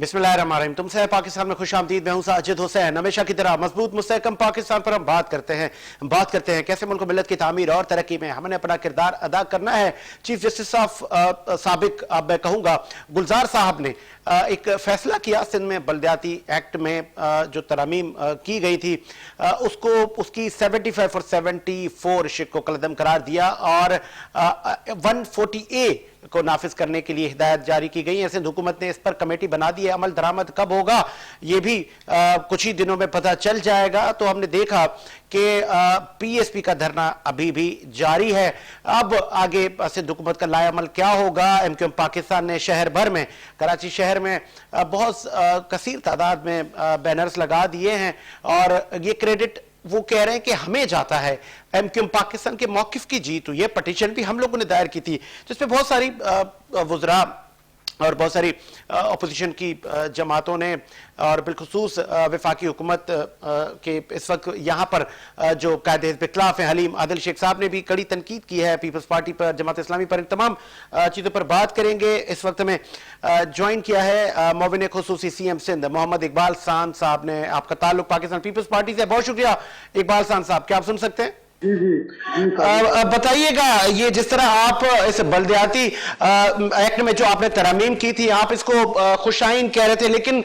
बिस्मिल्लाहिर्रहमानिर्रहीम। तुमसे है पाकिस्तान में खुश आमदीद। मैं हूं साजिद हुसैन। हमेशा की तरह मजबूत मुस्तहकम पाकिस्तान पर हम बात करते हैं कैसे मुल्क मिल्लत की तामीर और तरक्की में हमने अपना किरदार अदा करना है। चीफ जस्टिस ऑफ साबिक अब मैं कहूँगा गुलजार साहब ने एक फैसला किया सिंध में बल्दियाती एक्ट में जो तरमीम की गई थी उसको उसकी 75 और 74 शिक को कलअदम करार दिया और 140A को नाफिज करने के लिए हिदायत जारी की गई है। सिंध हुकूमत ने इस पर कमेटी बना दी है। अमल दरामद कब होगा ये भी कुछ ही दिनों में पता चल जाएगा। तो हमने देखा कि पीएसपी का धरना अभी भी जारी है। अब आगे सिंध हुकूमत का लाएअमल क्या होगा। एमक्यूएम पाकिस्तान ने शहर भर में, कराची शहर में बहुत कसीर तादाद में बैनर्स लगा दिए हैं और ये क्रेडिट वो कह रहे हैं कि हमें जाता है। एमक्यूएम पाकिस्तान के मौकिफ की जीत हुई है। पटिशन भी हम लोगों ने दायर की थी जिसपे बहुत सारी वुज़रा और बहुत सारी अपोजिशन की जमातों ने और बिलखुसूस वफाकी हुकूमत के इस वक्त यहाँ पर जो कायदे हिज़्ब इख्तिलाफ हैं हलीम आदिल शेख साहब ने भी कड़ी तनकीद की है पीपल्स पार्टी पर, जमात इस्लामी पर। इन तमाम चीज़ों पर बात करेंगे। इस वक्त में ज्वाइन किया है मुअव्विन खुसूसी सीएम सिंध मोहम्मद इकबाल सांद साहब ने। आपका ताल्लुक पाकिस्तान पीपल्स पार्टी से। बहुत शुक्रिया इकबाल सांद साहब। क्या आप सुन सकते हैं? जी जी जी बताइएगा, ये जिस तरह आप इस बल्दियाती एक्ट में जो आपने तरमीम की थी आप इसको खुशाइन कह रहे थे, लेकिन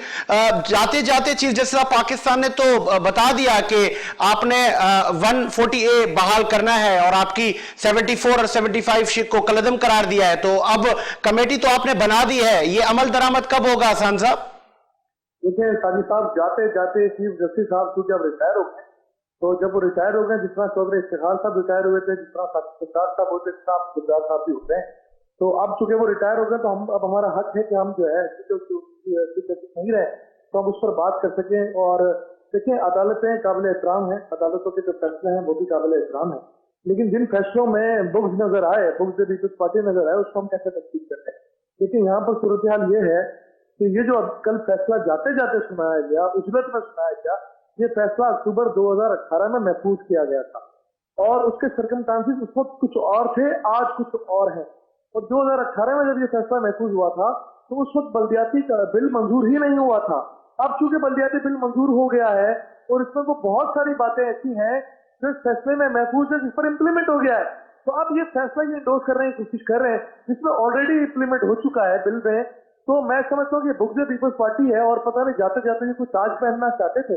जाते जाते चीफ जस्टिस ऑफ पाकिस्तान ने तो बता दिया कि आपने 140A बहाल करना है और आपकी 74 और 75 शिक को कलअदम करार दिया है। तो अब कमेटी तो आपने बना दी है, ये अमल दरामद कब होगा सांद साहब? देखिए साजिद साहब, जाते जाते चीफ जस्टिस साहब चूंकि अब रिटायर हो गए, तो जब वो रिटायर हो गए, जिस तरह चौधरी इफ्तिखार साहब रिटायर हुए थे, जिस तरह साजिद साहब होते थे, गुलजार साहब भी होते हैं, तो अब चूंकि वो रिटायर हो गए तो अब हमारा हक है कि हम जो है नहीं रहे तो हम उस पर बात कर सकें। और देखिए अदालतें काबिल एहतराम है, अदालतों के जो फैसले हैं वो भी काबिल एहतराम है, लेकिन जिन फैसलों में बुग्ज नजर आए, बुग्ज पीपल्स पार्टी नजर आए, उसको हम कैसे तस्दीक करते हैं। लेकिन यहाँ पर सूरत हाल ये है कि ये जो कल फैसला जाते जाते सुनाया गया, उजरत में सुनाया गया, ये फैसला अक्टूबर 2018 में महफूज किया गया था और उसके सर्कमस्टांसेस उस वक्त कुछ और थे, आज कुछ और हैं। और 2018 में जब ये फैसला महफूज हुआ था तो उस वक्त बल्दियाती का बिल मंजूर ही नहीं हुआ था। अब चूंकि बल्दियाती बिल मंजूर हो गया है और इसमें वो बहुत सारी बातें ऐसी हैं जो इस फैसले में महफूज है, जिस पर इम्प्लीमेंट हो गया है। तो अब ये फैसला ये इंडोर्स करने की कोशिश कर रहे हैं जिसमें ऑलरेडी इम्प्लीमेंट हो चुका है बिल में। तो मैं समझता हूँ कि बुग्ज पीपल्स पार्टी है और पता नहीं जाते जाते ये कोई ताज पहनना चाहते थे,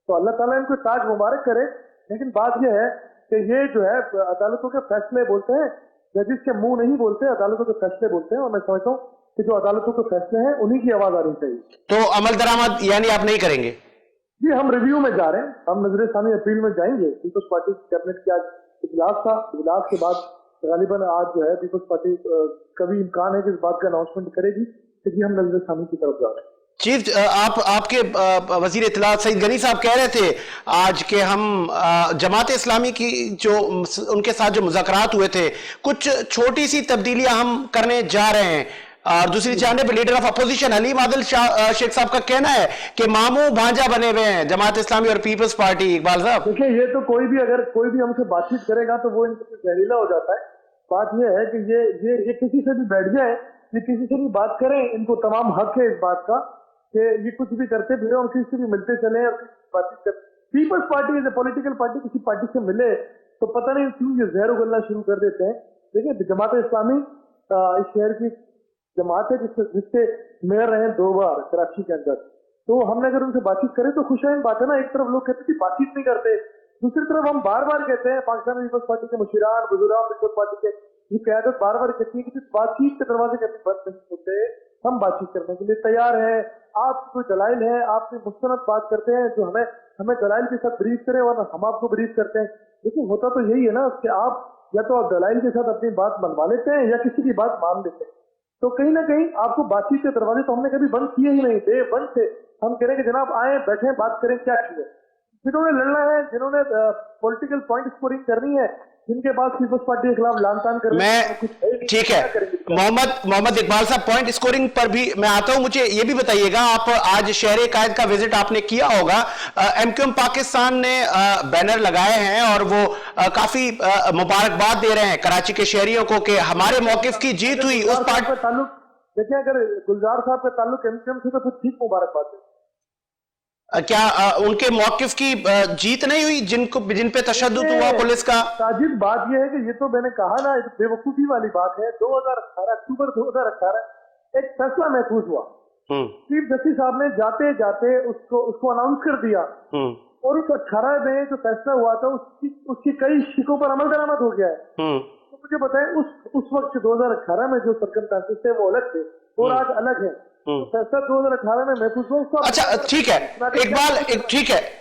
तो अल्लाह ताला इनको ताज मुबारक करे। लेकिन बात यह है कि ये जो है अदालतों के फैसले बोलते हैं, जजिस के मुंह नहीं बोलते, अदालतों के फैसले बोलते हैं और मैं समझता हूँ कि जो अदालतों के फैसले हैं उन्हीं की आवाज आनी चाहिए। तो अमल दरामद यानी आप नहीं करेंगे? जी हम रिव्यू में जा रहे हैं, हम नजर सानी अपील में जाएंगे। पीपल्स पार्टी कैबिनेट की आज इजलास था, इजलास के बाद गालिबन आज जो है पीपल्स पार्टी कभी इम्कान है कि इस बात का अनाउंसमेंट करेगी कि जी हम नजर सानी की तरफ जा रहे हैं। चीफ आपके वजीर इत्तलात सईद गनी साहब कह रहे थे आज के हम जमात इस्लामी की जो उनके साथ जो मुज़ाकरात हुए थे कुछ छोटी सी तब्दीलियां हम करने जा रहे हैं। और दूसरी जानब leader of opposition Haleem Adil Sheikh साहब का कहना है कि मामू भांजा बने हुए हैं जमात इस्लामी और पीपल्स पार्टी। इकबाल साहब देखिए, ये तो कोई भी अगर कोई भी हमसे बातचीत करेगा तो वो इनके जहरीला हो जाता है। बात ये है कि ये किसी से भी बैठ जाए, ये किसी से भी बात करें, इनको तमाम हक है इस बात का कि ये कुछ भी करते फिरे और किसी से भी मिलते चले और बातचीत करते। Peoples Party is a political party, किसी पार्टी से मिले तो पता नहीं क्यों ये जहर उगलना शुरू कर देते हैं। देखिए जमात इस्लामी इस शहर की जमात है जिसके मेयर रहे 2 बार कराची के अंदर, तो हमने अगर उनसे बातचीत करें तो खुशाइन बात है ना। एक तरफ लोग कहते हैं बातचीत नहीं करते, दूसरी तरफ हम बार बार कहते हैं पाकिस्तान पीपल्स पार्टी के मुशीरान बुजुर्ग पीपल्स पार्टी के ये क्यादत बार बार कहती है कि बातचीत के दरवाजे कभी बंद नहीं होते, हम बातचीत करने के लिए तैयार हैं। आप कोई दलाइल है, आपसे मुस्तनद बात करते हैं जो हमें दलाइल के साथ ब्रीफ करें और हम आपको ब्रीफ करते हैं। लेकिन होता तो यही है ना कि आप या तो आप दलाइल के साथ अपनी बात मनवा लेते हैं या किसी की बात मान लेते हैं। तो कहीं ना कहीं आपको बातचीत के दरवाजे तो हमने कभी बंद किए ही नहीं थे, बंद थे। हम कह रहे हैं कि जनाब आए बैठे बात करें, क्या चाहिए। जिन्होंने लड़ना है, जिन्होंने पॉलिटिकल पॉइंट स्कोरिंग करनी है, जिनके पास पीपल्स पार्टी के खिलाफ लानतान कर ठीक है मोहम्मद इकबाल साहब, पॉइंट स्कोरिंग पर भी मैं आता हूं। मुझे ये भी बताइएगा, आप आज शहर कायद का विजिट आपने किया होगा, एमक्यूएम पाकिस्तान ने बैनर लगाए हैं और वो काफी मुबारकबाद दे रहे हैं कराची के शहरियों को कि हमारे मौकिफ की जीत हुई। उस पार्टी देखिए अगर गुलजार साहब का ताल्लुक एमक्यूएम से तो फिर ठीक मुबारकबाद है। क्या उनके मौकिफ की जीत नहीं हुई जिन पे तशद्दुद हुआ पुलिस का? साजिद बात यह है कि ये तो मैंने कहा ना, एक बेवकूफी वाली बात है। 2018 अक्टूबर 2018 एक फैसला महफूज हुआ। चीफ जस्टिस साहब ने जाते जाते उसको अनाउंस कर दिया और उस 18 में जो फैसला हुआ था उसकी कई शिकों पर अमल दरामद हो गया है। तो मुझे बताएं उस वक्त 2018 में जो सर्कमस्टेंसेस थे वो अलग थे और आज अलग है। फैसला 2018 में महफूज हुआ। अच्छा ठीक है इकबाल,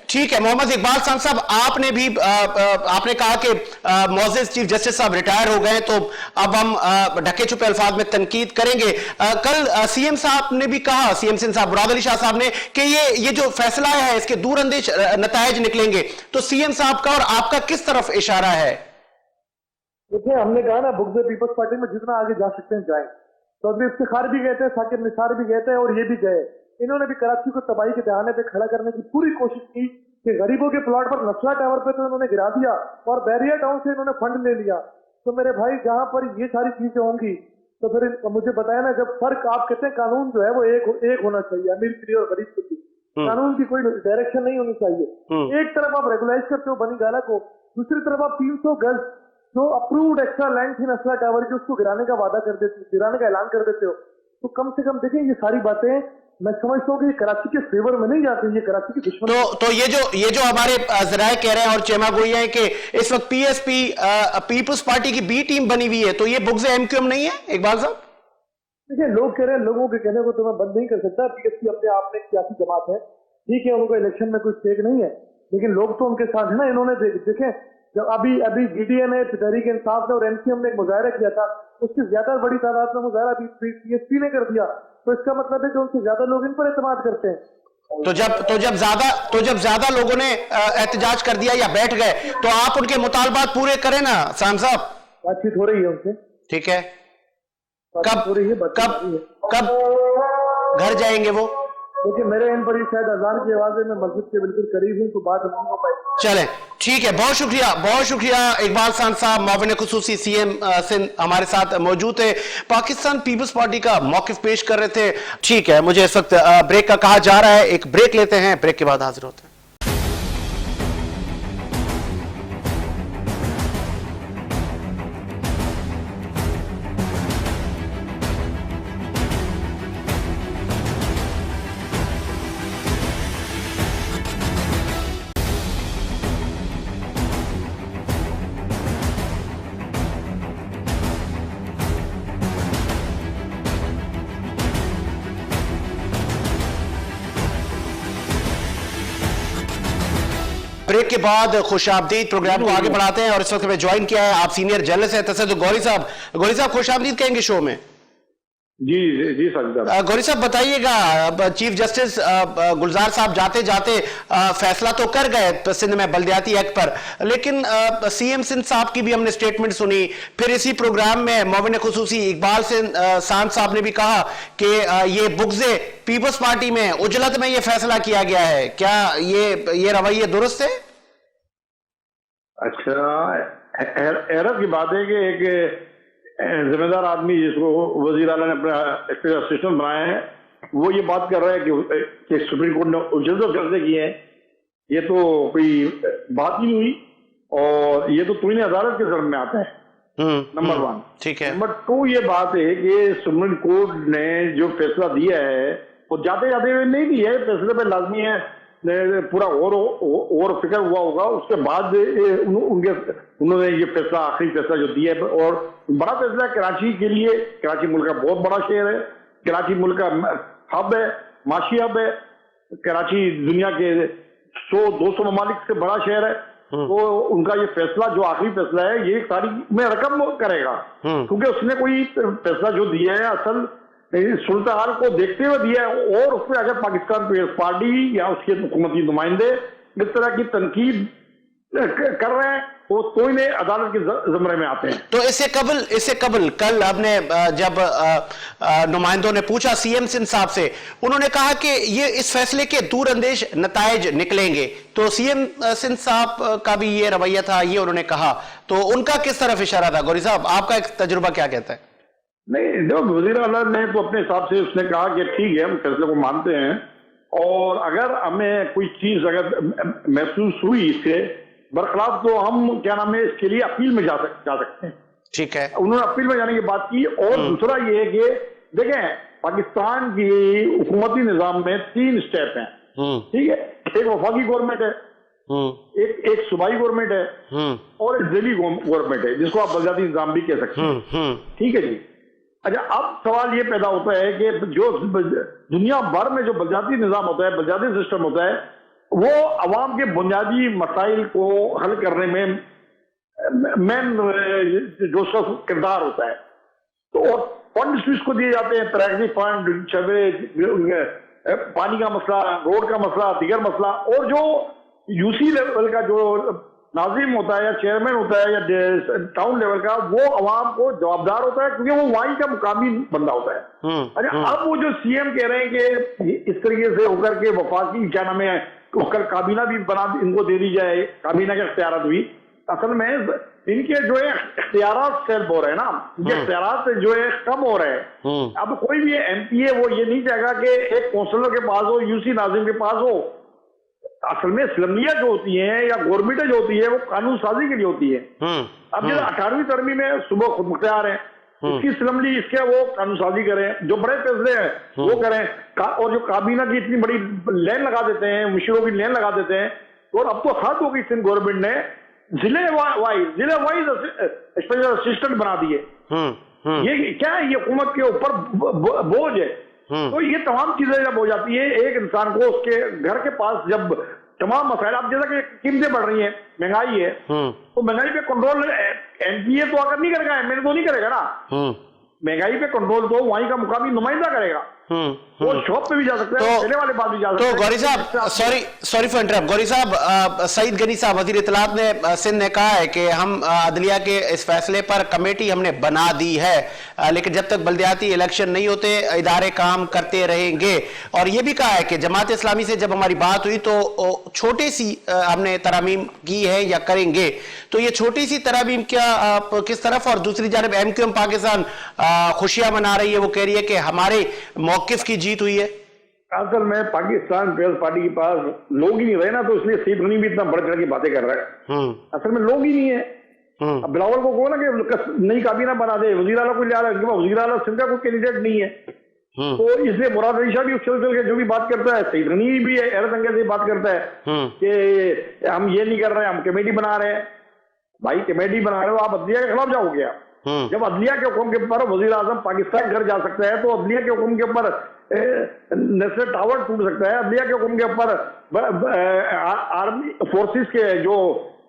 ठीक है मोहम्मद इकबाल साहब, आपने भी आपने कहा कि मोअज़्ज़िज़ चीफ जस्टिस साहब रिटायर हो गए तो अब हम ढके छुपे अल्फाज में तनकीद करेंगे। कल सीएम साहब ने भी कहा, सीएम सिंध साहब, मुराद अली शाह साहब ने, कि ये जो फैसला है इसके दूरअंदेश नताइज निकलेंगे। तो सीएम साहब का और आपका किस तरफ इशारा है? देखिए हमने कहा ना, बुग़्ज़ पीपल्स पार्टी में जितना आगे जा सकते हैं जाएं। चौधरी इफ्तिखार भी गए थे, साकिब निसार भी गए थे और ये भी गए। इन्होंने भी कराची को तबाही के दहाने पे खड़ा करने की पूरी कोशिश की कि गरीबों के प्लॉट पर नस्ला टावर पे तो इन्होंने गिरा दिया और बैरियर टाउन से इन्होंने फंड ले लिया। तो मेरे भाई जहां पर ये सारी चीजें होंगी तो फिर मुझे बताया ना, जब फर्क आप कहते हैं कानून जो है वो एक होना चाहिए, अमीर के लिए और गरीब के लिए। कानून की कोई डायरेक्शन नहीं होनी चाहिए। एक तरफ आप रेगुलाइज करते हो बनी गाला को, दूसरी तरफ आप 300 गज जो अप्रूव्ड एक्स्ट्रा लैंड थी नस्ला टावर की उसको गिराने का वादा कर देते, गिराने का ऐलान कर देते हो। तो कम से कम देखें ये सारी बातें मैं समझता हूँ कि कराची के फेवर में नहीं जाती, ये कराची की दुश्मन। तो ये जो हमारे जराए कह रहे हैं और चेमा गोई है कि इस वक्त पीएसपी पीपल्स पार्टी की बी टीम बनी हुई है, तो ये बुग़्ज़ एमक्यूएम नहीं है इकबाल साहब? देखिए लोग कह रहे हैं, लोगों के कहने को तो मैं बंद नहीं कर सकता। पीएसपी अपने आप में सियासी जमात है, ठीक है, उनको इलेक्शन में कोई स्टेक नहीं है, लेकिन लोग तो उनके साथ है ना। इन्होंने देखे जब अभी जीडीए ने, तहरीक इंसाफ ने और एनसीएम ने एक मुजाहरा किया था, उससे ज्यादा बड़ी तादाद में मुजाहरा पीएसपी ने कर दिया। तो इसका मतलब है कि उनसे ज्यादा लोग इन पर एतमाद करते हैं। तो जब ज्यादा लोगों ने एहतजाज कर दिया या बैठ गए तो आप उनके मुतालबात पूरे करें ना साहब? बातचीत हो रही है उनसे, ठीक है। कब घर जाएंगे वो? क्योंकि मेरे इन पर शायद अजान की आवाज है, मैं मस्जिद के बिल्कुल करीब हूँ, तो बात नहीं हो पाई। चलें ठीक है, बहुत शुक्रिया इकबाल साहब, मुआविन खुसूसी सीएम सिंध हमारे साथ मौजूद है, पाकिस्तान पीपल्स पार्टी का मौकिफ पेश कर रहे थे। ठीक है, मुझे इस वक्त ब्रेक का कहा जा रहा है, एक ब्रेक लेते हैं, ब्रेक के बाद हाजिर होते हैं। ब्रेक के बाद खुशामदीद प्रोग्राम को आगे बढ़ाते हैं और इस वक्त हमें ज्वाइन किया है आप सीनियर जर्नलिस्ट हैं तसद्दुक़ गौरी साहब खुशामदीद कहेंगे शो में। जी साहब गौरी साहब बताइएगा, चीफ जस्टिस गुलजार साहब जाते जाते फैसला तो कर गए सिंध में बल्दियाती एक्ट पर, लेकिन सीएम सिंध साहब की भी हमने स्टेटमेंट सुनी, फिर इसी प्रोग्राम में मुआविन खुसूसी इकबाल सांद साहब ने भी कहा कि ये बुग़्ज़ पीपल्स पार्टी में उजलत में ये फैसला किया गया है। क्या ये रवैये दुरुस्त है? अच्छा, हैरत की बात है कि एक जिम्मेदार आदमी जिसको वजीर आला ने अपना असिस्टेंट बनाया है, वो ये बात कर रहा है कि सुप्रीम कोर्ट ने उजलत फैसले किए हैं। ये तो कोई बात ही नहीं हुई और ये तो तौहीन अदालत के जर्म में आता है, नंबर 1। ठीक है। नंबर 2 ये बात है कि सुप्रीम कोर्ट ने जो फैसला दिया है वो जाते जाते हुए नहीं दिया है, फैसले पे लाजमी है पूरा और फिक्र हुआ होगा, उसके बाद उन्होंने ये फैसला, आखिरी फैसला जो दिया है, और बड़ा फैसला कराची के लिए। कराची मुल्क का बहुत बड़ा शहर है, कराची मुल्क का हब है, माशी हब है, कराची दुनिया के 100-200 ममालिक से बड़ा शहर है। तो उनका ये फैसला जो आखिरी फैसला है ये तारीख में रकम करेगा, क्योंकि उसने कोई फैसला जो दिया है असल सूरत हाल को देखते हुए दिया है, और उसमें अगर पाकिस्तान पीपल्स पार्टी या उसके हुकूमती नुमाइंदे इस तरह की तनकीद कर रहे हैं वो तो ही अदालत के ज़मरे में आते हैं। तो इससे कबल कल हमने जब नुमाइंदों ने पूछा सीएम सिंध साहब से, उन्होंने कहा कि ये इस फैसले के दूरअंदेश नताइज निकलेंगे। तो सीएम सिंध साहब का भी ये रवैया था, ये उन्होंने कहा, तो उनका किस तरफ इशारा था? गौरी साहब, आपका एक तजुर्बा क्या कहता है? نہیں دیکھو وزیر اعلیٰ نے تو اپنے حساب سے اس نے کہا کہ ٹھیک ہے ہم فیصلے کو مانتے ہیں، اور اگر ہمیں کوئی چیز اگر محسوس ہوئی اس سے برخلاف تو ہم کیا نام ہے اس کے لیے اپیل میں جا سکتے ہیں. ٹھیک ہے. انہوں نے اپیل میں جانے کی بات کی. اور دوسرا یہ ہے کہ دیکھیں پاکستان کی حکومتی نظام میں 3 اسٹیپ ہیں. ٹھیک ہے، ایک وفاقی گورنمنٹ ہے، ایک صوبائی گورنمنٹ ہے، اور ایک ذیلی گورنمنٹ ہے جس کو آپ بلدیاتی نظام بھی کہہ سکتے ہیں. ٹھیک ہے جی. اچھا اب سوال یہ پیدا ہوتا ہے کہ جو دنیا بھر میں جو بلدیاتی نظام ہوتا ہے، بلدیاتی سسٹم ہوتا ہے، وہ عوام کے بنیادی مسائل کو حل کرنے میں مین جو اس کا کردار ہوتا ہے. تو اور فنڈ اس کو دیے جاتے ہیں، تراقی فنڈ، پانی کا مسئلہ، روڈ کا مسئلہ، دیگر مسئلہ. اور جو یو سی لیول کا جو ناظم ہوتا ہے یا چیئرمین ہوتا ہے یا ٹاؤن لیول کا، وہ عوام کو جوابدار ہوتا ہے کیونکہ وہ وہیں کا مقامی بندہ ہوتا ہے. اچھا اب وہ جو سی ایم کہہ رہے ہیں کہ اس طریقے سے ہو کر کے وفاقی کیا نام ہے کل کابینہ بھی بنا ان کو دے دی جائے، کابینہ کے اختیارات بھی. اصل میں ان کے جو ہے اختیارات سیلف ہو رہے ہیں نا، ان کے اختیارات جو ہے کم ہو رہے ہیں. اب کوئی بھی ایم پی ہے وہ یہ نہیں چاہے گا کہ ایک کونسلر کے پاس ہو، یو سی ناظم کے پاس ہو. اصل میں اسلمیہ جو ہوتی ہیں یا گورنمنٹ جو ہوتی ہے وہ قانون سازی کے لیے ہوتی ہے. اب جیسے 18ویں ترمیم میں صبح خود مختار ہیں، اس کی اسمبلی اس کے وہ قانون سازی کریں، جو بڑے فیصلے ہیں وہ کریں. اور جو کابینہ کی اتنی بڑی لین لگا دیتے ہیں، مشیروں کی لین لگا دیتے ہیں. اور اب تو حد ہو گئی سندھ گورنمنٹ نے ضلع وائز اسپیشل اسسٹنٹ بنا دیے. یہ کیا ہے؟ یہ حکومت کے اوپر بوجھ ہے. تو یہ تمام چیزیں جب ہو جاتی ہیں ایک انسان کو اس کے گھر کے پاس، جب تمام مسائل، اب جیسا کہ قیمتیں بڑھ رہی ہیں، مہنگائی ہے، تو مہنگائی پہ کنٹرول این پی اے تو آ کر نہیں کرے گا، ایم این اے تو نہیں کرے گا نا. مہنگائی پہ کنٹرول تو وہیں کا مقامی نمائندہ کرے گا. وہ شاپ پہ بھی جا سکتے ہیں، پہلے والے بات بھی جا سکتے ہیں. تو گوری صاحب سوری فار انٹرپٹ، گوری صاحب، سعید غنی صاحب وزیر اطلاعات نے سندھ نے کہا ہے کہ ہم عدلیہ کے اس فیصلے پر کمیٹی ہم نے بنا دی ہے، لیکن جب تک بلدیاتی الیکشن نہیں ہوتے ادارے کام کرتے رہیں گے. اور یہ بھی کہا ہے کہ جماعت اسلامی سے جب ہماری بات ہوئی تو چھوٹی سی ہم نے ترامیم کی ہے یا کریں گے. تو یہ چھوٹی سی ترامیم کیا کس طرف؟ اور دوسری جانب ایم کیو ایم پاکستان خوشیاں منا رہی ہے، وہ کہہ رہی ہے کہ ہمارے موقف کی جیت ہوئی ہے. اصل میں پاکستان پیپلز پارٹی کے پاس لوگ ہی نہیں رہے نا، تو اس لیے سعید غنی بھی اتنا بڑھ چڑھ کی باتیں کر رہا ہے. اصل میں لوگ ہی نہیں ہے. اب بلاول کو کہو نا کہ نئی کابینہ بنا دے، وزیر اعلیٰ کو لے آ رہا ہے، وزیر اعلیٰ سندھ کا کوئی کینڈیڈیٹ نہیں ہے. تو اس لیے مراد علی شاہ بھی اس سلسلے کے جو بھی بات کرتا ہے، سعید غنی بھی حیرت انگیز سے بات کرتا ہے کہ ہم یہ نہیں کر رہے، ہم کمیٹی بنا رہے ہیں. بھائی کمیٹی بنا رہے ہو، آپ عدلیہ کے خلاف جاؤ گیا. جب عدلیہ کے حکم کے اوپر وزیر اعظم پاکستان گھر جا سکتا ہے تو عدلیہ کے حکم کے اوپر نیشنل ٹاور ٹوٹ سکتا ہے. عدلیہ کے حکم کے اوپر آرمی فورسز کے جو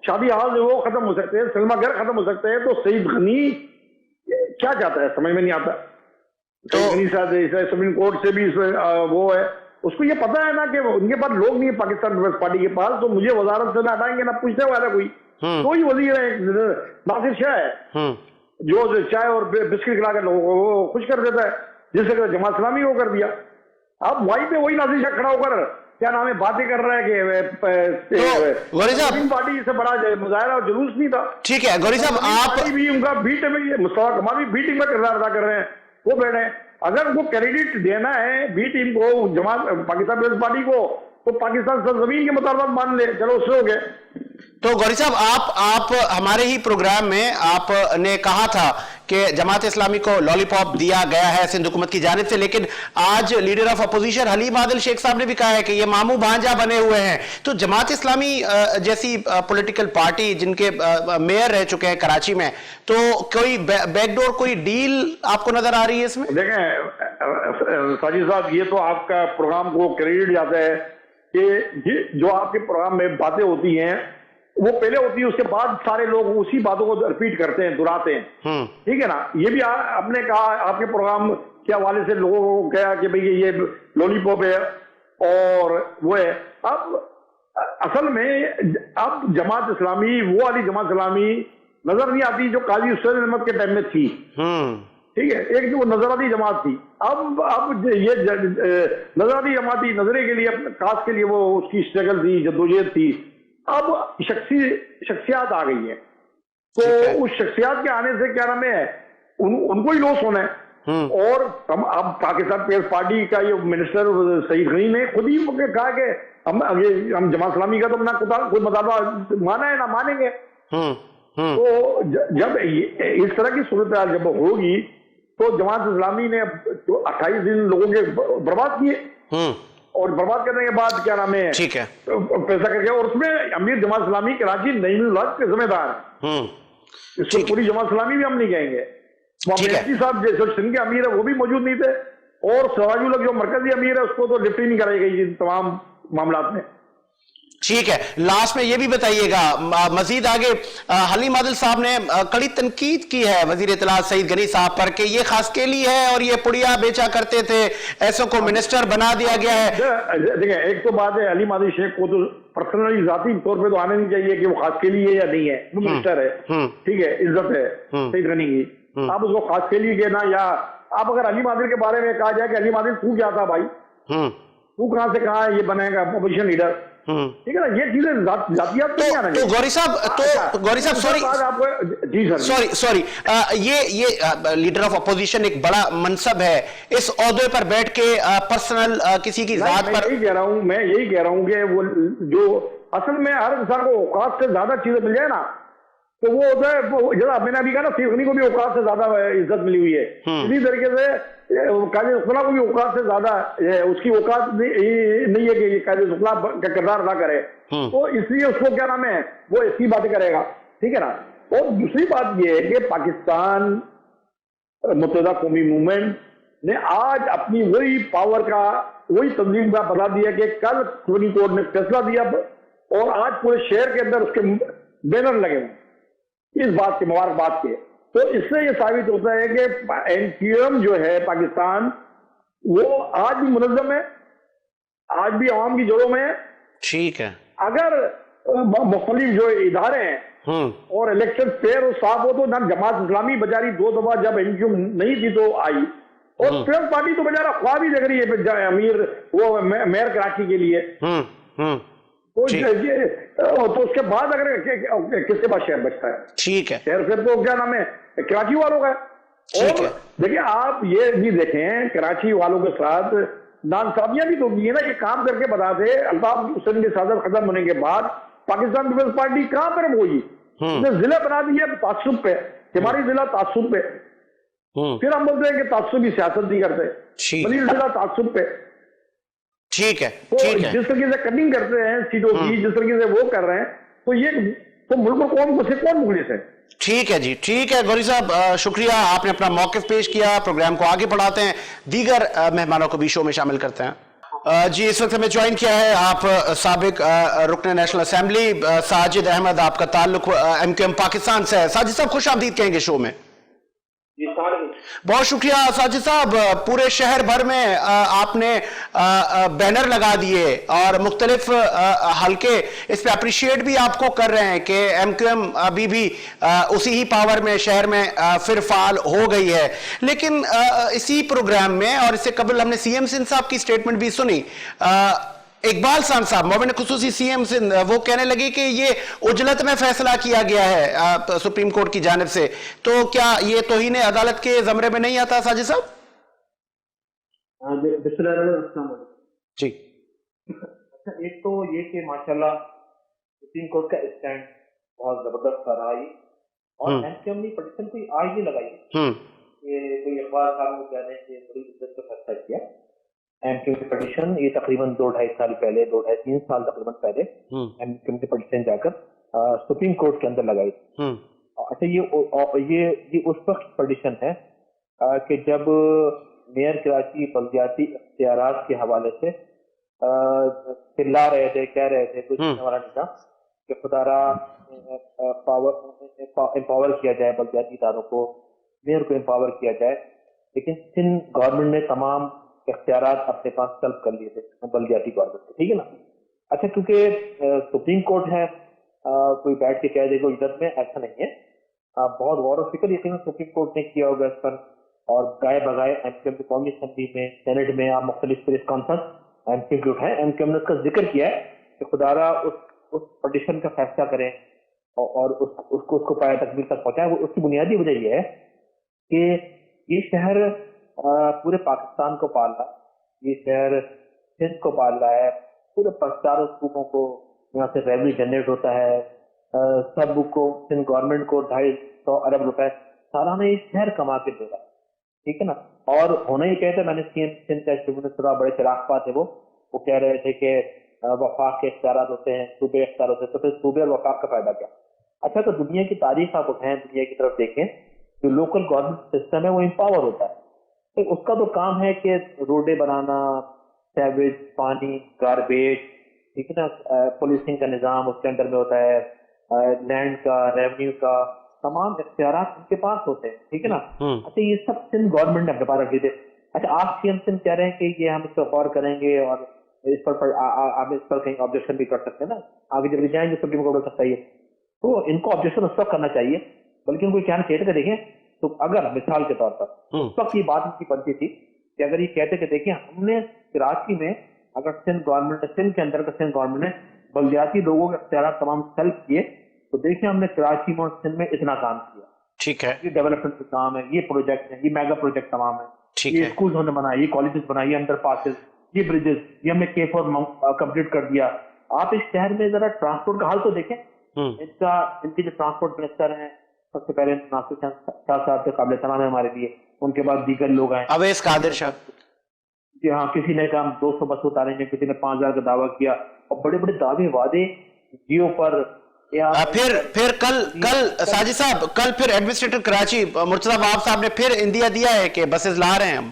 شادی حال وہ ختم ہو سکتے ہیں، سلما گھر ختم ہو سکتے ہیں. تو سعید غنی کیا چاہتا ہے سمجھ میں نہیں آتا. سعید غنی صاحب سپریم کورٹ سے بھی وہ ہے، اس کو یہ پتا ہے نا کہ ان کے پاس لوگ نہیں ہے پاکستان پیپلز پارٹی کے پاس. تو مجھے وزارت سے نہ ہٹائیں گے نہ پوچھنے والا کوئی وزیر ہے. ناصر شاہ ہے جو چائے اور بسکٹ کھلا کر لوگوں کو خوش کر دیتا ہے، جس سے جماعت اسلامی کو کر دیا. اب وہیں پہ وہی ناصر شاہ کھڑا ہو کر کیا نام ہے باتیں کر رہا ہے کہ پارٹی سے بڑا مظاہرہ اور جلوس نہیں تھا. ٹھیک ہے گوری صاحب، آپ بھی ان کا بی ٹیم میں مصطفیٰ کمال بھی بی ٹیم میں کردار ادا کر رہے ہیں، وہ بیٹھے ہیں. اگر وہ کریڈٹ دینا ہے بی ٹیم کو، جماعت پاکستان پیپلز پارٹی کو، تو پاکستان سرزمین کے مطابق مان لے، چلو اس سے ہو گئے. تو گوری صاحب آپ ہمارے ہی پروگرام میں آپ نے کہا تھا کہ جماعت اسلامی کو لالی پاپ دیا گیا ہے سندھ حکومت کی جانب سے، لیکن آج leader of opposition Haleem Adil Sheikh صاحب نے بھی کہا ہے کہ یہ ماموں بھانجا بنے ہوئے ہیں. تو جماعت اسلامی جیسی پولیٹیکل پارٹی جن کے میئر رہ چکے ہیں کراچی میں، تو کوئی بیک ڈور کوئی ڈیل آپ کو نظر آ رہی ہے اس میں؟ دیکھیں ساجد صاحب، یہ تو آپ کا پروگرام کو کریڈٹ جاتا ہے کہ جو آپ کے پروگرام میں باتیں ہوتی ہیں وہ پہلے ہوتی ہے، اس کے بعد سارے لوگ اسی باتوں کو ریپیٹ کرتے ہیں، دہراتے ہیں. ٹھیک ہے نا. یہ بھی آپ نے کہا آپ کے پروگرام کے حوالے سے لوگوں کو کہا کہ بھئی یہ لولی پاپ ہے اور وہ ہے. اب اصل میں اب جماعت اسلامی وہ والی جماعت اسلامی نظر نہیں آتی جو قاضی حسین احمد کے ٹائم میں تھی. ٹھیک ہے، ایک جو نظراتی جماعت تھی. اب یہ نظراتی جماعتی نظرے کے لیے کاس کے لیے وہ اس کی اسٹرگل تھی، جدوجہد تھی. اب شخصیات آ گئی ہیں، تو اس شخصیات کے آنے سے کیا نام ہے ان کو ہی لوس ہونا ہے. اور اب پاکستان پیپلز پارٹی کا یہ منسٹر سعید غنی نے خود ہی کہا کہ ہم جماعت اسلامی کا تو اپنا کوئی مطالبہ مانا ہے نہ مانیں گے. تو جب اس طرح کی صورتحال جب ہوگی تو جماعت اسلامی نے 28 دن لوگوں کے برباد کیے اور برباد کرنے کے بعد کیا نام ہے پیسہ کر کے, اور اس میں امیر جماعت اسلامی کراچی نعیم الحق کے ذمہ دار ہیں. اس کو پوری جماعت اسلامی بھی ہم نہیں کہیں گے. مفتی صاحب جو سندھ کے امیر ہے وہ بھی موجود نہیں تھے, اور سراج الحق جو مرکزی امیر ہے اس کو تو لفٹ ہی نہیں کرائی گئی ان تمام معاملات میں. ٹھیک ہے, لاسٹ میں یہ بھی بتائیے گا مزید آگے حلیم عادل صاحب نے کڑی تنقید کی ہے وزیر اطلاعات سعید غنی صاحب پر کہ یہ خاص کے لیے ہے اور یہ پڑیا بیچا کرتے تھے, ایسوں کو منسٹر بنا دیا گیا ہے. دیکھیں ایک تو بات ہے, حلیم عادل شیخ کو تو پرسنلی ذاتی طور پہ تو آنے نہیں چاہیے کہ وہ خاص کے لیے یا نہیں ہے, وہ منسٹر ہے, ٹھیک ہے, عزت ہے سعید غنی کی. آپ اس کو خاص کے لیے نا, یا آپ اگر حلیم عادل کے بارے میں کہا جائے کہ حلیم عادل تو کیا تھا بھائی, تو کہاں سے کہاں یہ بنے گا اپوزیشن لیڈر, ٹھیک ہے نا, یہ چیزیں ذاتیات تو نہیں آنا چاہیے. گوری صاحب سوری, یہ لیڈر آف اپوزیشن ایک بڑا منصب ہے, اس عہدے پر بیٹھ کے پرسنل کسی کی ذات پر, میں یہی کہہ رہا ہوں کہ وہ جو اصل میں ہر انسان کو اوقات سے زیادہ چیزیں مل جائے نا تو وہ ہوتا ہے, جیسا میں نے ابھی کہا نا سعید غنی کو بھی اوقات سے زیادہ عزت ملی ہوئی ہے, اسی طریقے سے قائد اسقلاء کو بھی اوقات سے زیادہ اس کی اوقات نہیں ہے کہ قائد اسقلاء کا کردار ادا کرے, تو اس لیے اس کو کیا نام ہے وہ ایسی باتیں کرے گا, ٹھیک ہے نا. اور دوسری بات یہ ہے کہ پاکستان متحدہ قومی موومنٹ نے آج اپنی وہی پاور کا وہی تنظیم کا بتا دیا کہ کل سپریم کورٹ نے فیصلہ دیا اور آج پورے شہر کے اندر اس کے بینر لگے ہوئے اس بات کے, مبارکباد کے. تو اس سے یہ ثابت ہوتا ہے کہ این کیو ایم جو ہے پاکستان وہ آج بھی منظم ہے, آج بھی عوام کی جوڑوں میں ہے. ٹھیک ہے, اگر مختلف جو ادارے ہیں اور الیکشن فیئر اور صاف ہو تو نہ جماعت اسلامی بچاری 2 دفعہ جب این کیو ایم نہیں تھی تو آئی, اور پیپلز پارٹی تو بیچارہ خواب ہی دیکھ رہی ہے امیر وہ میئر کراچی کے لیے, تو اس کے بعد اگر کس کے پاس شہر بچتا ہے, ٹھیک ہے, شہر پھر تو کیا نام ہے کراچی والوں کا. اور دیکھیں آپ یہ بھی دیکھیں کراچی والوں کے ساتھ نانصابیاں بھی تو یہ نا, یہ کام کر کے بتا دے الطاف حسین کی صدر ختم ہونے کے بعد پاکستان پیپلز پارٹی کہاں پر ہوئی, اس نے ضلع بنا دی ہے تعصب پہ, ہماری ضلع تعصب پہ, پھر ہم بولتے ہیں کہ تعصبی سیاست نہیں کرتے, بلی ضلع تعصب پہ. ٹھیک ہے, جس طریقے سے کٹنگ کرتے ہیں سیٹوں کی, جس طریقے سے وہ کر رہے ہیں, تو یہ تو ملک کو کون مخلص ہے. ٹھیک ہے جی, ٹھیک ہے گوری صاحب, شکریہ, آپ نے اپنا موقف پیش کیا. پروگرام کو آگے بڑھاتے ہیں, دیگر مہمانوں کو بھی شو میں شامل کرتے ہیں. جی اس وقت ہمیں جوائن کیا ہے آپ سابق رکن نیشنل اسمبلی ساجد احمد, آپ کا تعلق ایم کیو ایم پاکستان سے ہے. ساجد صاحب خوش آمدید کہیں گے شو میں. بہت شکریہ ساجد صاحب, پورے شہر بھر میں آپ نے بینر لگا دیے اور مختلف حلقے اس پہ اپریشیٹ بھی آپ کو کر رہے ہیں کہ ایم کیو ایم ابھی بھی اسی ہی پاور میں شہر میں پھر فعال ہو گئی ہے. لیکن اسی پروگرام میں اور اس سے قبل ہم نے سی ایم سندھ صاحب کی سٹیٹمنٹ بھی سنی, اقبال صاحب معاون خصوصی سی ایم سندھ, وہ کہنے لگے کہ یہ اجلت میں فیصلہ کیا گیا ہے سپریم کورٹ کی جانب سے, تو کیا یہ توہین عدالت کے زمرے میں نہیں آتا ساجد صاحب؟ بسم اللہ الرحمن الرحیم. جی ایک تو یہ کہ ماشاءاللہ سپریم کورٹ کا اسٹینڈ بہت زبردست رہا, اور ایم کیو ایم نے پٹیشن کوئی آج نہیں لگائی کہ کوئی اقبال صاحب کو کہنے کہ بڑی عزت کا فیصلہ کیا. ایم کیو ایم کی پٹیشن یہ تقریباً 2-2.5 سال پہلے, 2-3 سال تقریباً پہلے ایم کیو ایم کی پٹیشن جا کر سپریم کورٹ کے اندر لگائی. اچھا یہ اس وقت پٹیشن ہے کہ جب میئر کراچی بلدیاتی اختیارات کے حوالے سے چلا رہے تھے, کہہ رہے تھے کچھ ہمارا نہیں تھا کہ خدا را امپاور کیا جائے بلدیاتی اداروں کو, میئر کو امپاور کیا جائے, لیکن سندھ گورنمنٹ نے تمام اختیارات اپنے پاس طلب کر لیے تھے بلدیاتی گورنمنٹ کے, ٹھیک ہے نا. اچھا کیونکہ سپریم کورٹ ہے, کوئی بیٹھ کے کہہ دے گا عزت میں, ایسا نہیں ہے. بہت غور و فکر یقیناً سپریم کورٹ نے کیا ہوگا اس پر, اور گائے بگائے ایم کیو ایم کی قومی اسمبلی میں, سینٹ میں, آپ مختلف press conference M Q M اٹھائے, ایم کیو ایم نے اس کا ذکر کیا ہے کہ خدا را اس پٹیشن کا فیصلہ کریں اور اس کو پایا تکمیل تک پہنچائیں. اس کی بنیادی وجہ یہ ہے کہ یہ شہر पूरे पाकिस्तान को पाल रहा है, ये शहर सिंध को पाल रहा है, पूरे चारों सूबों को यहाँ से रेवेन्यू जनरेट होता है, सब को सिंध गवर्नमेंट को 250 अरब रुपए सालाना ये शहर कमा के दे रहा है, ठीक है ना। और होना ही कहते, मैंने सीएम सिंध का सुना, बड़े चिराग थे वो कह रहे थे कि वफाक के इख्तियारात होते हैं, सूबे इख्तियार होते हैं, तो फिर सूबे और वफाक का फायदा क्या। अच्छा, तो दुनिया की तारीख आप उठाएं, दुनिया की तरफ देखें, जो लोकल गवर्नमेंट सिस्टम है वो एम्पावर होता है, तो उसका तो काम है कि रोडें बनाना, सीवेज, पानी, गार्बेज, ठीक है ना, पुलिसिंग का निजाम उसके अंदर में होता है, लैंड का, रेवेन्यू का, तमाम इख्तियारात उनके पास होते हैं, ठीक है ना। अच्छा, ये सब सिंध गवर्नमेंट ने अपने पास रख दिए। अच्छा, आप सीएम सिंध कह रहे हैं कि ये हम इसको गौर करेंगे और इस पर आप इस पर कहीं ऑब्जेक्शन भी कर सकते हैं ना, आगे जब जाएंगे सुप्रीम कोर्ट हो सकता है, तो इनको ऑब्जेक्शन उस वक्त करना चाहिए, बल्कि उनको कहना चाहिए कि देखें, तो अगर मिसाल के तौर पर उस वक्त ये बात उनकी बनती थी कि अगर ये कहते कि देखिए हमने कराची में, अगर सिंध गवर्नमेंट, सिंध के अंदर का सिंध गवर्नमेंट ने बलदियाती लोगों के इख्तियारात तमाम सेल्फ किए, तो देखिए हमने कराची में और सिंध में इतना काम किया, ठीक है, ये डेवलपमेंट का काम है, ये प्रोजेक्ट है, ये मेगा प्रोजेक्ट तमाम है, ये स्कूल हमने बनाए, ये कॉलेजेस बनाए, ये अंडर पासेस, ये ब्रिजेस, ये हमने K4 कंप्लीट कर दिया। आप इस शहर में जरा ट्रांसपोर्ट का हाल तो देखें, इनके जो ट्रांसपोर्ट मिनिस्टर हैं, सबसे पहले नासिर शाह साहब के काबिल सलाम है हमारे लिए, उनके बाद दीगर लोग हैं, अवैस कादिर शाह जी हाँ, किसी ने कहा 200 बस उतारेंगे, किसी ने 5000 का दावा किया, और बड़े बड़े दावे वादे जियो पर। फिर कल साजिद साहब, कल फिर एडमिनिस्ट्रेटर कराची मुर्तजा वाब साहब ने फिर इंदिया दिया है कि बसेस ला रहे हैं हम।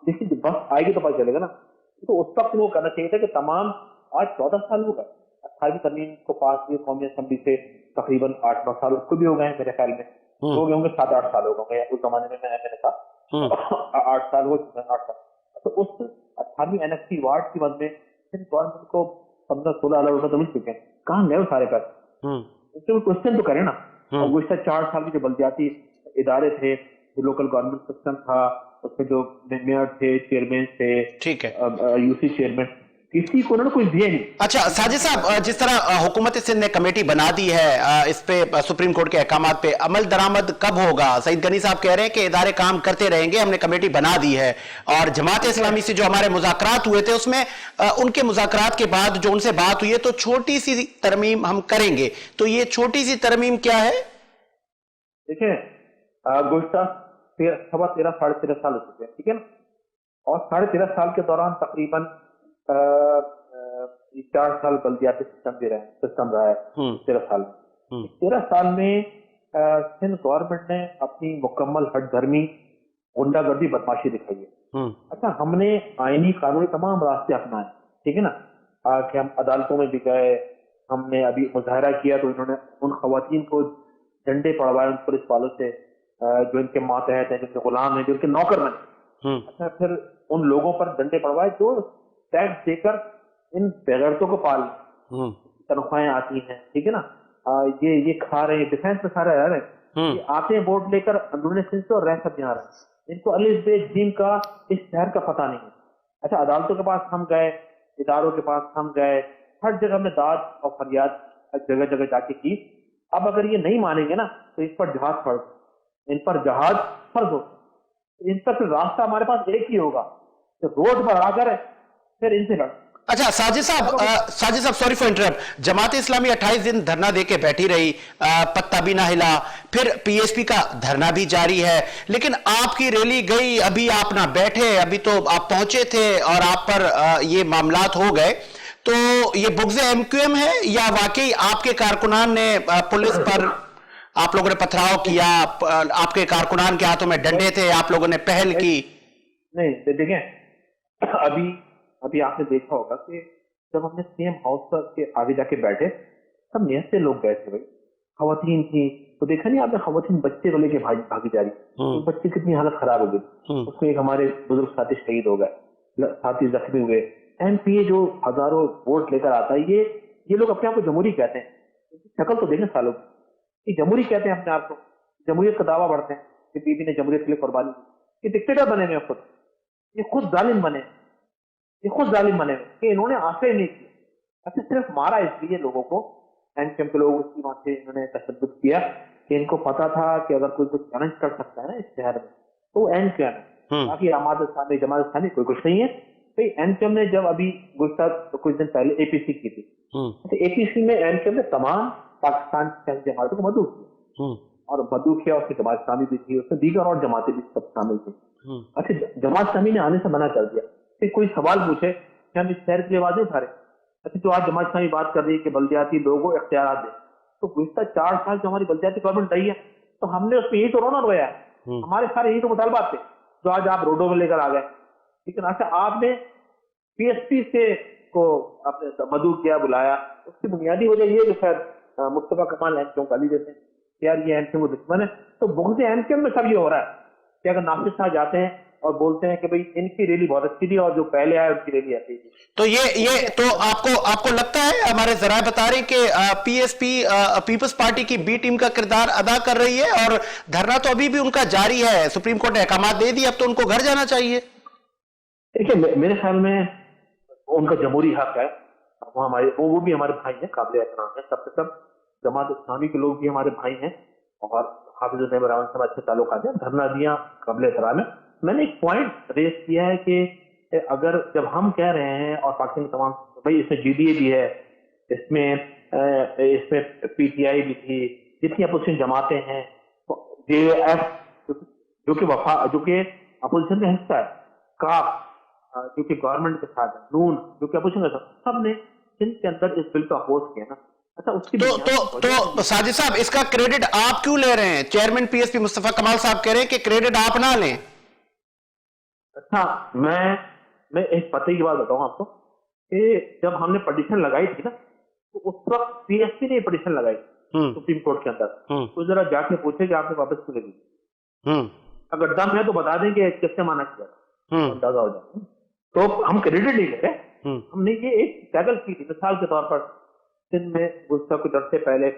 देखिए, बस आएगी तो पता चलेगा ना, तो उस वक्त वो करना चाहिए था कि तमाम, आज 14 साल हो गए 18वीं तरमीम को पास हुए कौमी असेंबली से, तकरीबन 8-9 साल उसको भी हो गए मेरे ख्याल में, हो गए होंगे 7-8 साल हो गए उस जमाने में, मैंने कहा 8 साल हो चुके हैं, 8 साल। तो उस 18वीं एनएफसी वार्ड की मद में गवर्नमेंट को 15-16 अरब रुपए तो मिल चुके हैं, कहाँ गए सारे पैसे, इससे क्वेश्चन तो करें ना। और गुज़श्ता 4 साल के जो बलदियाती इदारे थे, जो लोकल गवर्नमेंट सिस्टम था, उसमें जो मेयर थे, चेयरमैन थे, ठीक है, यूसी चेयरमैन, किसी को ना कुछ दिए नहीं। अच्छा साजिद साहब, जिस तरह हुकूमत सिंध ने कमेटी बना दी है, इस पे सुप्रीम कोर्ट के अहकामात पे अमल दरामद कब होगा? सईद गनी साहब कह रहे हैं कि इदारे काम करते रहेंगे, हमने कमेटी बना दी है, और जमात इस्लामी से जो हमारे मुज़ाकरात हुए थे उसमें उनके मुज़ाकरात के बाद जो उनसे बात हुई है तो छोटी सी तरमीम हम करेंगे, तो ये छोटी सी तरमीम क्या है? देखिए, गुज़श्ता 13 साढ़े 13 साल हो चुके हैं, ठीक है ना, और 13.5 साल के दौरान तकरीबन 4 साल बल्दियाती सिस्टम रहा है 13 साल में। 13 साल में सिंध गवर्नमेंट ने अपनी मुकम्मल हटधर्मी, गुंडागर्दी, बदमाशी दिखाई है। अच्छा, हमने आईनी कानूनी तमाम रास्ते अपनाए, ठीक है ना, कि हम अदालतों में भी गए, हमने अभी मुजाहरा किया तो इन्होंने उन खवातीन को डंडे पड़वाए उन पुलिस वालों से जो इनके मातहत हैं, जिनके गुलाम हैं, जो इनके नौकर बने। अच्छा, फिर उन लोगों पर डंडे पड़वाए जो टैक्स देकर इन बेगैरतों को पाल, तनख्वाहें आती हैं, ठीक है ना, ये खा रहे हैं, डिफेंस में सारे रह रहे हैं, ये आते हैं वोट लेकर अंदरूनी सिंध से और रह सब यहाँ रहे, इनको अलिफ बे जीम का इस शहर का पता नहीं है। अच्छा, अदालतों के पास हम गए, इदारों के पास हम गए, हर जगह हमने दाद और फरियाद जगह जगह जाके की। अब अगर ये नहीं मानेंगे ना तो इस पर जहाज फर्ज, इन पर जहाज फर्ज हो, इन पर फिर रास्ता हमारे पास एक ही होगा, तो रोड पर आकर फिर इनसे लड़। अच्छा साजिद साहब sorry for interrupt, Jamaat Islami 28 दिन धरना देके बैठी रही, पत्ता भी ना हिला, फिर पीएसपी का धरना भी जारी है, लेकिन आपकी रैली गई, अभी आप ना बैठे, अभी तो आप पहुंचे थे और आप पर ये मामलात हो गए, तो ये बुग़्ज़ एमक्यूएम है या वाकई आपके कारकुनान ने पुलिस पर, आप लोगों ने पथराव किया, आपके कारकुनान के हाथों में डंडे थे, आप लोगों ने पहल की? नहीं, देखें, अभी आपने देखा होगा कि जब हमने सीएम हाउस पर के आगे जाके बैठे, सब नियत से लोग गए थे भाई, खवातीन थी, तो देखा नहीं आपने, खवातीन बच्चे को लेके भागी जा रही, तो बच्चे कितनी हालत खराब हो गई, उसको एक हमारे बुजुर्ग साथी शहीद हो गए, साथी जख्मी हुए। एमपीए जो हजारों वोट लेकर आता है, ये लोग अपने आप को जमहूरी कहते हैं, शक्ल तो देखें सालों की, जमहूरी कहते हैं अपने आप को, जमहूरियत का दावा बढ़ते हैं कि बीबी ने जमहूरियत के लिए कुर्बानी की, ये डिक्टेटर बने हुए खुद, ये खुद जालिम बने कि इन्होंने आश्रय नहीं किया। अच्छा, सिर्फ मारा इसलिए लोगों को, एमक्यूएम के लोग उसकी वहां से इन्होंने तशद्दुद किया کہ ان کو پتا تھا کہ اگر کوئی کچھ چیلنج کر سکتا ہے نا اس شہر میں تو این کیا ہے، باقی جماعت اسلامی کوئی کچھ نہیں ہے. این کیو نے جب ابھی گزشتہ کچھ دن پہلے اے پی سی کی تھی، اے پی سی میں این کیو نے تمام پاکستان کی جماعتوں کو مدعو کیا، اور مدعو کیا اس کی جماعت اسلامی بھی تھی، اس میں دیگر اور جماعتیں بھی سب شامل تھیں. اچھا جماعت اسلامی نے آنے سے منع کر دیا کہ کوئی سوال پوچھے کہ ہم اس شہر کے لیے آوازیں اٹھا رہے. اچھا تو آج جماعت اسلامی بات کر رہی ہے کہ بلدیاتی لوگوں کو اختیارات دیں، تو گزشتہ 4 سال جو ہماری بلدیاتی گورنمنٹ رہی ہے تو ہم نے اس میں یہی تو رونا رویا ہے، ہمارے سارے یہی تو مطالبات تھے جو آج آپ روڈوں میں لے کر آ گئے. لیکن اچھا آپ نے پی ایس پی سے کو آپ نے مدعو کیا، بلایا، اس کی بنیادی وجہ یہ ہے کہ شاید مصطفیٰ کمال این کیو گالی دیتے ہیں کہ یار یہ این کیو دشمن ہے. تو بغض این کیو میں سب یہ ہو رہا ہے کہ اگر ناصر صاحب جاتے ہیں اور بولتے ہیں کہ بھئی ان کی ریلی بہت اچھی تھی اور جو پہلے آئے ان کی ریلی ایسی تھی، تو یہ تو آپ کو لگتا ہے ہمارے ذرائع بتا رہے ہیں کہ P S P Peoples Party کی بی ٹیم کا کردار ادا کر رہی ہے اور دھرنا تو ابھی بھی ان کا جاری ہے، سپریم کورٹ نے احکامات دے دی، اب تو ان کو گھر جانا چاہیے. دیکھیے میرے خیال میں ان کا جمہوری حق ہے، وہ بھی ہمارے بھائی ہیں، قابل احترام ہیں، سب سے سب جماعت اسلامی کے لوگ بھی ہمارے بھائی ہیں اور حافظ الطیب الرحمن صاحب اچھے تعلقات ہیں، دھرنا دیا قابل احترام ہے. میں نے ایک پوائنٹ ریز کیا ہے کہ اگر جب ہم کہہ رہے ہیں اور پاکستان تمام بھائی اس میں جی ڈی اے بھی ہے، اس میں پی ٹی آئی بھی تھی، جتنی اپوزیشن جماعتیں ہیں، جے ایف جو کہ اپوزیشن کا حصہ ہے، کاف جو کہ گورنمنٹ کے ساتھ ہے، نون جو کہ اپوزیشن کا ساتھ، سب نے جن کے اندر اس بل کو اپوز کیا نا. اچھا اس کی تو ساجد صاحب اس کا کریڈٹ آپ کیوں لے رہے ہیں؟ چیئرمین پی ایس پی مصطفیٰ کمال صاحب کہہ رہے ہیں کہ کریڈٹ آپ نہ لیں. اچھا میں ایک پتہ کی بات بتاؤں آپ کو کہ جب ہم نے پٹیشن لگائی تھی نا تو اس وقت پی ایس پی نے پٹیشن لگائی سپریم کورٹ کے اندر، تو ذرا جا کے پوچھے کہ آپ نے واپس کیوں لے لی، اگر دم ہے تو بتا دیں کہ کس سے مانا کیا، اندازہ ہو جائے. تو ہم کریڈٹ نہیں لے رہے، ہم نے یہ ایک ٹیکل کی تھی. مثال کے طور پر سندھ میں گزشتہ کچھ عرصے پہلے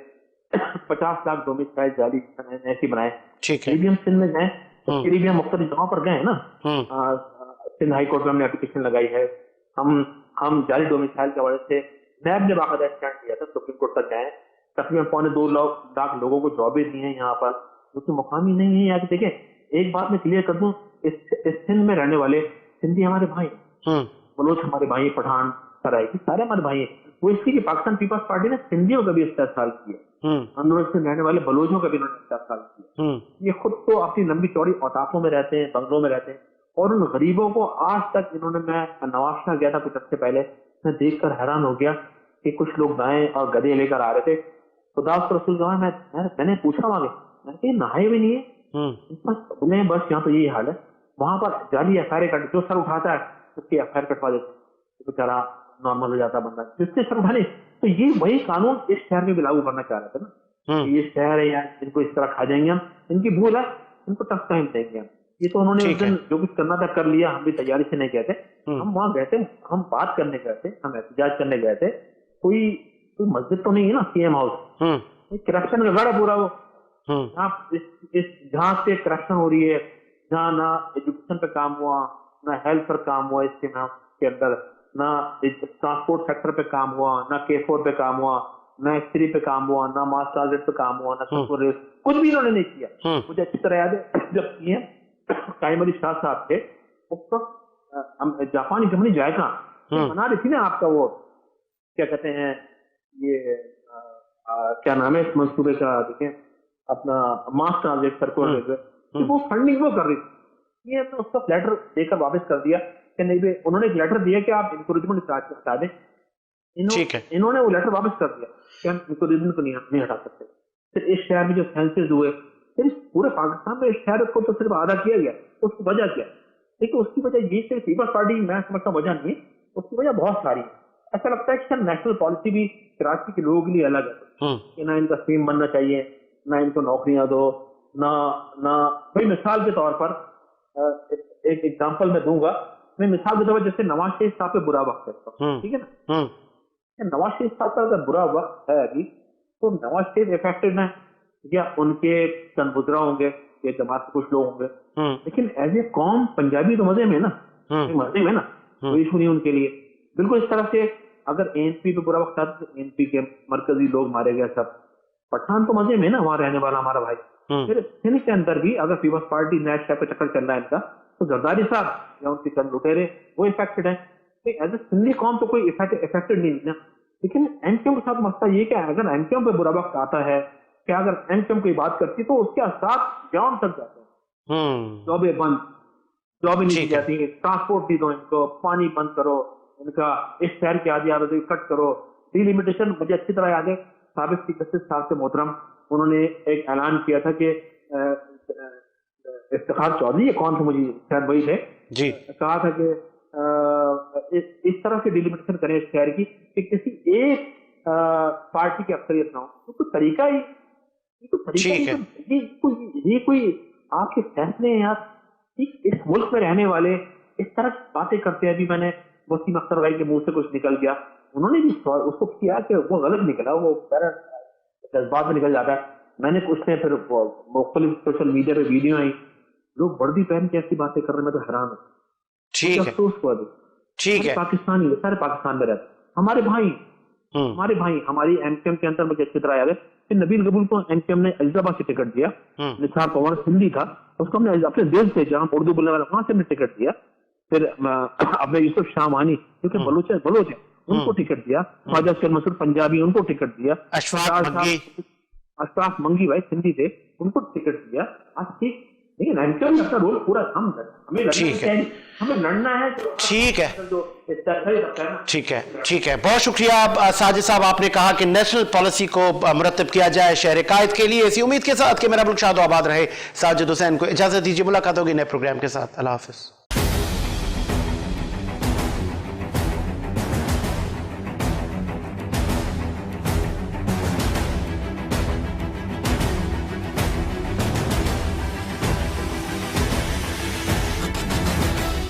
50 لاکھ ڈومیسائل جعلی ایسی بنائے، ہم سندھ میں گئے، بھی ہم مختلف جگہوں پر گئے ہیں نا، سندھ ہائی کورٹ میں ہم نے اپلیکیشن لگائی ہے، ہم جعلی ڈومیسائل کے وجہ سے نیب نے باقاعدہ اسٹینڈ لیا تھا، سپریم کورٹ تک گئے، تقریباً 2.25 لاکھ لوگوں کو جابیں دی ہیں یہاں پر جو کہ مقامی نہیں ہے. یہاں دیکھیں ایک بات میں کلیئر کر دوں، اس سندھ میں رہنے والے سندھی ہمارے بھائی ہیں، بلوچ ہمارے بھائی، پٹھان سرائکی سارے ہمارے بھائی ہیں. وہ اس لیے کہ پاکستان پیپلز پارٹی نے سندھیوں کا بھی استحصال کیا، اندرون سے رہنے والے بلوچوں کا بھی انہوں نے استحصال کیا. یہ خود تو اپنی لمبی چوڑی اوتافوں میں رہتے ہیں، بنگلوں میں رہتے ہیں، اور ان غریبوں کو آج تک انہوں نے، میں نواز شاہ گیا تھا کچھ عرصے پہلے، میں دیکھ کر حیران ہو گیا کہ کچھ لوگ دائیں اور گدے لے کر آ رہے تھے. خدا رسول میں نے پوچھا وہاں میں نے کہا نہائے بھی نہیں ہے، بس یہاں تو یہی حال ہے. وہاں پر جعلی ایف آئی آر جو سر اٹھاتا ہے اس کی ایف آئی آر کٹوا دیتے، بیچارہ نارمل ہو جاتا بندہ جس سے سر اٹھانے. تو یہ وہی قانون اس شہر میں بھی لاگو کرنا چاہ رہے تھے نا، یہ شہر ہے یار ان کو اس طرح کھا جائیں گے ہم، ان کی بھول ہے، ان کو ٹف ٹائم دیں گے ہم. یہ تو انہوں نے اس دن جو کچھ کرنا تھا کر لیا، ہم بھی تیاری سے نہیں گئے تھے، ہم وہاں گئے تھے، ہم بات کرنے گئے تھے، ہم احتجاج کرنے گئے تھے. کوئی مسجد تو نہیں ہے نا سی ایم ہاؤس، کرپشن کا گڑھ ہے پورا وہ، جہاں سے کرپشن ہو رہی ہے، جہاں نہ ایجوکیشن پہ کام ہوا، نہ ہیلتھ پر کام ہوا اس کے اندر، نہ ٹرانسپورٹ سیکٹر پہ کام ہوا، نہ K4 پہ کام ہوا، نہ X3 پہ کام ہوا، نہ ماس ٹرانزٹ پہ کام ہوا، نہ کچھ بھی انہوں نے نہیں کیا. مجھے اچھی طرح یاد ہے جب سی ایم قائم علی شاہ صاحب تھے اس وقت جاپانی کمپنی جائکا بنا رہی تھی نا آپ کا وہ کیا کہتے ہیں، یہ کیا نام ہے اس منصوبے کا، دیکھیں اپنا ماس ٹرانزٹ سرکول، وہ فنڈنگ وہ کر رہی تھی. یہ تو اس کا لیٹر دے کر واپس کر دیا کہ نہیں بھی، انہوں نے ایک لیٹر دیا کہ آپ انکوریجمنٹ ہٹا دیں، انہوں نے وہ لیٹر واپس کر دیا کہ ہم انکوریجمنٹ کو نہیں ہٹا سکتے. پھر اس شہر میں جو سینسز ہوئے، پھر پورے پاکستان میں اس شہر کو تو صرف آدھا کیا گیا، اس کی وجہ کیا؟ لیکن اس کی وجہ یہ کہ پیپلز پارٹی میں سمجھتا وجہ نہیں ہے، اس کی وجہ بہت ساری ہے. ایسا لگتا ہے کہ نیشنل پالیسی بھی کراچی کے لوگوں کے لیے الگ ہے کہ نہ ان کا اسٹریم بننا چاہیے، نہ ان کو نوکریاں دو، نہ کوئی. مثال کے طور پر ایک ایگزامپل میں دوں گا، میں مثال کے طور پر جیسے نواز شریف صاحب پہ برا وقت ہے، ٹھیک ہے نا، نواز شریف صاحب کا اگر برا وقت ہے ابھی تو نواز شریف افیکٹڈ ہیں یا ان کے سنگزرا ہوں گے یا جماعت کے کچھ لوگ ہوں گے، لیکن ایز اے قوم پنجابی تو مزے میں نا، مزے میں نا، کوئی ایشو نہیں ان کے لیے. بالکل اس طرح سے اگر این پی پہ برا وقت آتا تو این پی کے مرکزی لوگ مارے گئے، سب पठान तो मजे में ना वहां रहने वाला हमारा भाई, फिर सिंध के अंदर भी अगर पीपल्स पार्टी नेट पे चक्कर चल रहा है इनका, तो जरदारी साहब या उनके चंद लुटेरे वो इफेक्टेड है। एज ए सिंधी कौम तो कोई इफेक्टेड नहीं ना। लेकिन एमक्यूएम के साथ मसला ये क्या है, अगर एमक्यूएम पे बुरा वक्त आता है, क्या अगर एमक्यूएम कोई बात करती तो उसके असर ग्राउंड तक जाते हैं। जॉबें बंद, जॉबें नहीं दी जाती, ट्रांसपोर्ट दी दो इनको, पानी बंद करो इनका, इस शहर की आदि आदतें कट करो, डिलिमिटेशन। मुझे अच्छी तरह याद है साबिक चीफ जस्टिस साहब से मोहतरम, उन्होंने एक ऐलान किया था कि इफ्तिखार चौधरी कौन थे, मुझे शायद वही थे जी, कहा था कि इस तरह से डिलिमिटेशन करें इस शहर की कि किसी एक पार्टी की अक्सरियत ना हो। तो तरीका ही ये कोई आपके फैसले हैं यार। इस मुल्क में रहने वाले इस तरह बातें करते हैं। अभी मैंने वसीम अख्तर भाई के मुंह से कुछ निकल गया, उन्होंने भी उसको किया कि वो गलत निकला, वो जज्बात में निकल जाता है। मैंने उसने फिर मुख्तलिफ सोशल मीडिया पे वीडियो आई, लोग वर्दी पहन के ऐसी बातें कर रहे हैं, मैं तो हैरान हूँ। ठीक है, ठीक है, पाकिस्तानी सारे पाकिस्तान में रहते हमारे भाई, हमारी एमक्यूएम के अंदर मुझे अच्छी तरह याद है कि नबील कबूल को एमक्यूएम ने अलीजाबाद से टिकट दिया, निसार पवार सिंधी था, उसको हमने अपने देश से जहाँ उर्दू बोलने वाला वहां से हमने टिकट दिया। फिर अपने यूसुफ शाहवानी क्योंकि बलोच है उनको टिकट दिया, ख्वाजा अफजल मसूद पंजाबी उनको टिकट दिया, अशफाक मंगी भाई सिंधी थे उनको टिकट दिया। आज ठीक, लेकिन एमक्यूएम का रोल पूरा हमें लड़ना है। ठीक है, ठीक है, ठीक है, बहुत शुक्रिया साजिद साहब। आपने कहा कि नेशनल पॉलिसी को मुरतब किया जाए शहर कायद के लिए। इसी उम्मीद के साथ कि मेरा मुल्क शाद आबाद रहे। साजिद हुसैन को इजाजत दीजिए, मुलाकात होगी नए प्रोग्राम के साथ। अल्लाह हाफिज।